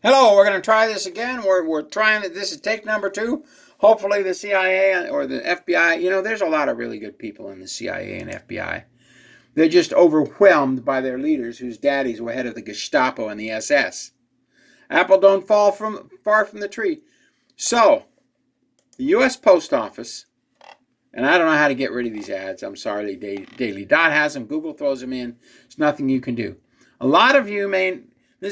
Hello, we're going to try this again. We're trying it. This is take number 2. Hopefully the CIA or the FBI, there's a lot of really good people in the CIA and FBI. They're just overwhelmed by their leaders whose daddies were head of the Gestapo and the SS. Apple don't fall far from the tree. So, the U.S. Post Office, and I don't know how to get rid of these ads. I'm sorry, Daily Dot has them. Google throws them in. There's nothing you can do. A lot of you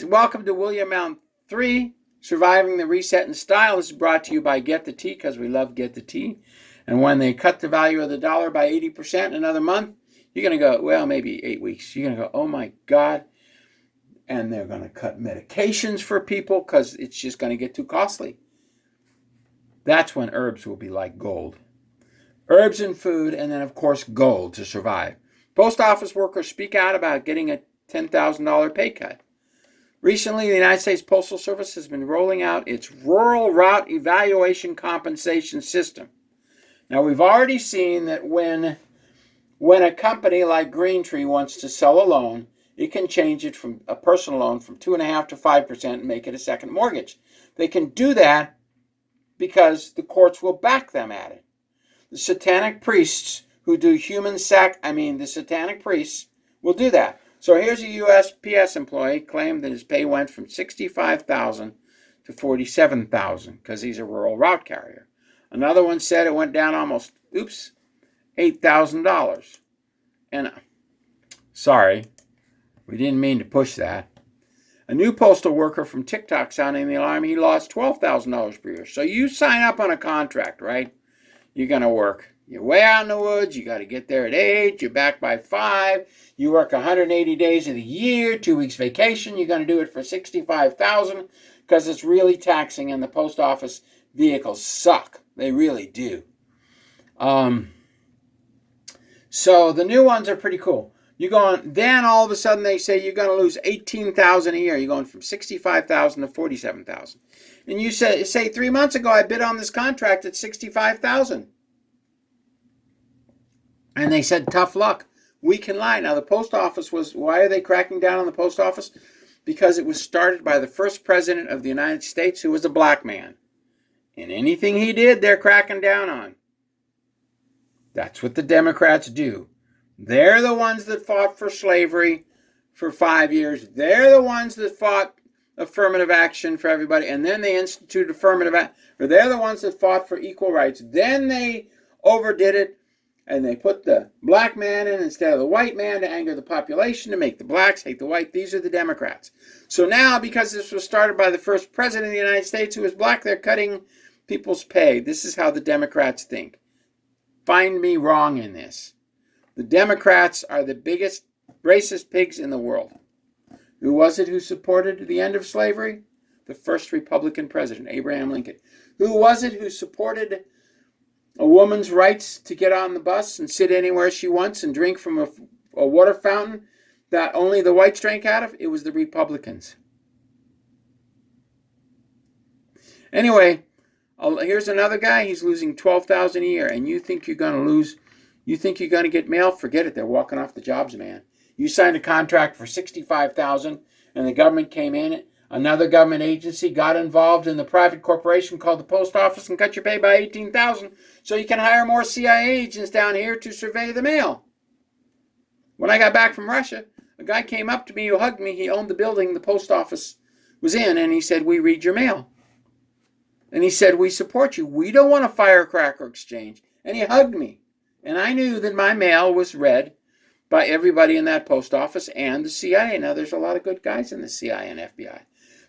welcome to William Mount3, Surviving the Reset in Style. This is brought to you by Get the Tea, because we love Get the Tea. And when they cut the value of the dollar by 80% in another month, you're going to go, well, maybe 8 weeks. You're going to go, oh my God. And they're going to cut medications for people because it's just going to get too costly. That's when herbs will be like gold. Herbs and food, and then, of course, gold to survive. Post office workers speak out about getting a $10,000 pay cut. Recently, the United States Postal Service has been rolling out its Rural Route Evaluation Compensation System. Now, we've already seen that when a company like Greentree wants to sell a loan, it can change it from a personal loan from 2.5% to 5% and make it a second mortgage. They can do that because the courts will back them at it. The satanic priests who do the satanic priests will do that. So here's a USPS employee claimed that his pay went from $65,000 to $47,000 because he's a rural route carrier. Another one said it went down almost, $8,000. And sorry, we didn't mean to push that. A new postal worker from TikTok sounding the alarm. He lost $12,000 per year. So you sign up on a contract, right? You're going to work. You're way out in the woods. You got to get there at 8. You're back by 5. You work 180 days of the year, 2 weeks vacation. You're going to do it for $65,000 because it's really taxing, and the post office vehicles suck. They really do. So the new ones are pretty cool. Then all of a sudden they say you're going to lose $18,000 a year. You're going from $65,000 to $47,000. And you say 3 months ago I bid on this contract at $65,000. And they said, tough luck. We can lie. Now the post office why are they cracking down on the post office? Because it was started by the first president of the United States who was a black man. And anything he did, they're cracking down on. That's what the Democrats do. They're the ones that fought for slavery for 5 years. They're the ones that fought affirmative action for everybody. And then they instituted affirmative action. Or they're the ones that fought for equal rights. Then they overdid it. And they put the black man in instead of the white man to anger the population, to make the blacks hate the white. These are the Democrats. So now, because this was started by the first president of the United States who was black, they're cutting people's pay. This is how the Democrats think. Find me wrong in this. The Democrats are the biggest racist pigs in the world. Who was it who supported the end of slavery? The first Republican president, Abraham Lincoln. Who was it who supported a woman's rights to get on the bus and sit anywhere she wants and drink from a water fountain that only the whites drank out of? It was the Republicans. Anyway, here's another guy. He's losing $12,000 a year, and you think you're going to get mail? Forget it. They're walking off the jobs, man. You signed a contract for $65,000, and the government came in. Another government agency got involved in the private corporation called the post office and cut your pay by $18,000 so you can hire more CIA agents down here to survey the mail. When I got back from Russia, a guy came up to me who hugged me. He owned the building the post office was in, and he said, we read your mail. And he said, we support you. We don't want a firecracker exchange. And he hugged me. And I knew that my mail was read by everybody in that post office and the CIA. Now, there's a lot of good guys in the CIA and FBI.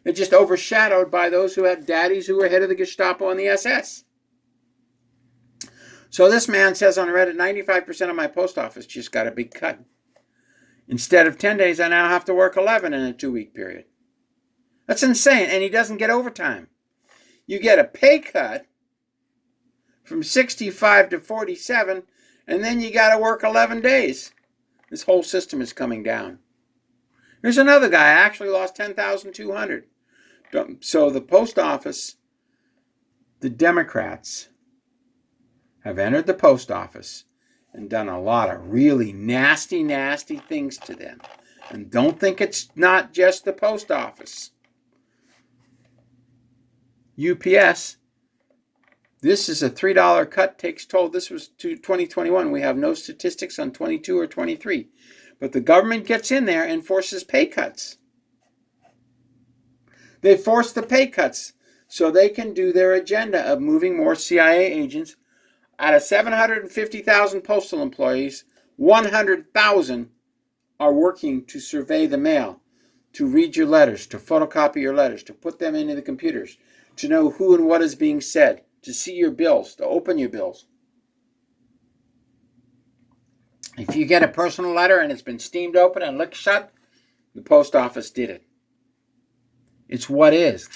They're just overshadowed by those who had daddies who were head of the Gestapo and the SS. So this man says on Reddit, 95% of my post office just got a big cut. Instead of 10 days, I now have to work 11 in a 2-week period. That's insane. And he doesn't get overtime. You get a pay cut from 65 to 47, and then you got to work 11 days. This whole system is coming down. Here's another guy. I actually lost $10,200. So the post office, the Democrats have entered the post office and done a lot of really nasty, nasty things to them. And don't think it's not just the post office. UPS, this is a $3 cut takes toll. This was to 2021. We have no statistics on 22 or 23. But the government gets in there and forces pay cuts. They force the pay cuts so they can do their agenda of moving more CIA agents. Out of 750,000 postal employees, 100,000 are working to survey the mail, to read your letters, to photocopy your letters, to put them into the computers, to know who and what is being said, to see your bills, to open your bills. If you get a personal letter and it's been steamed open and licked shut, the post office did it. It's what is.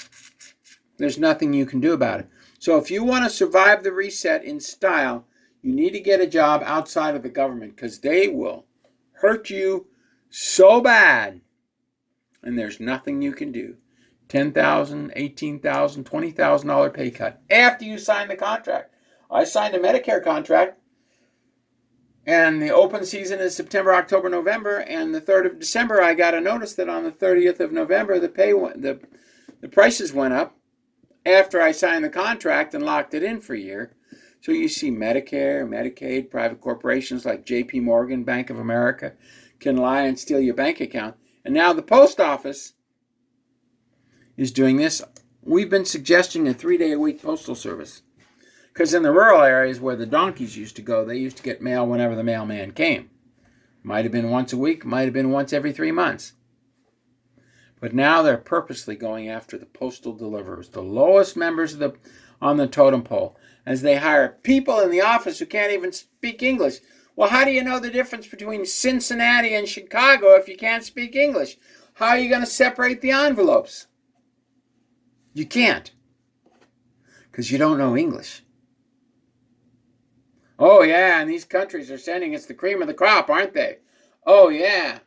There's nothing you can do about it. So if you want to survive the reset in style, you need to get a job outside of the government, because they will hurt you so bad, and there's nothing you can do. $10,000, $18,000, $20,000 pay cut after you sign the contract. I signed a Medicare contract, and the open season is September, October, November, and the 3rd of December I got a notice that on the 30th of November the prices went up after I signed the contract and locked it in for a year. So you see Medicare, Medicaid, private corporations like JP Morgan, Bank of America can lie and steal your bank account. And now the post office is doing this. We've been suggesting a 3-day-a-week postal service, because in the rural areas where the donkeys used to go, they used to get mail whenever the mailman came. Might have been once a week, might have been once every 3 months. But now they're purposely going after the postal deliverers, the lowest members on the totem pole, as they hire people in the office who can't even speak English. Well, how do you know the difference between Cincinnati and Chicago if you can't speak English? How are you going to separate the envelopes? You can't, because you don't know English. Oh, yeah, and these countries are sending us the cream of the crop, aren't they? Oh, yeah.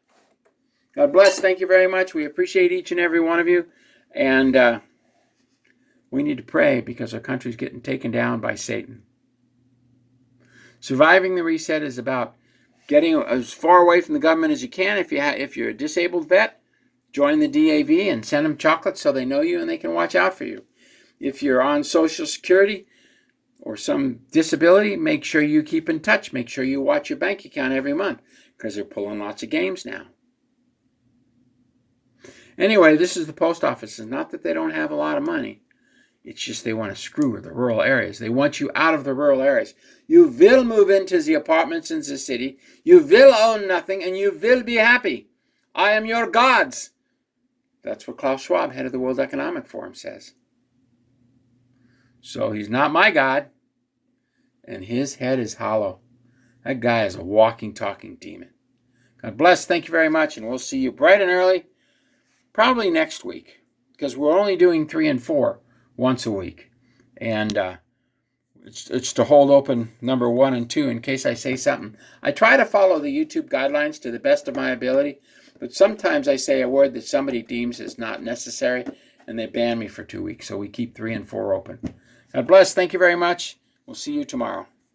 God bless. Thank you very much. We appreciate each and every one of you. And we need to pray, because our country's getting taken down by Satan. Surviving the reset is about getting as far away from the government as you can. If you're a disabled vet, join the DAV and send them chocolates so they know you and they can watch out for you. If you're on Social Security or some disability, make sure you keep in touch. Make sure you watch your bank account every month, because they're pulling lots of games now. Anyway, this is the post office. It's not that they don't have a lot of money. It's just they want to screw with the rural areas. They want you out of the rural areas. You will move into the apartments in the city. You will own nothing, and you will be happy. I am your gods. That's what Klaus Schwab, head of the World Economic Forum, says. So he's not my God, and his head is hollow. That guy is a walking, talking demon. God bless. Thank you very much, and we'll see you bright and early, probably next week, because we're only doing 3 and 4 once a week. And it's to hold open number 1 and 2 in case I say something. I try to follow the YouTube guidelines to the best of my ability, but sometimes I say a word that somebody deems is not necessary, and they ban me for 2 weeks. So we keep 3 and 4 open. God bless. Thank you very much. We'll see you tomorrow.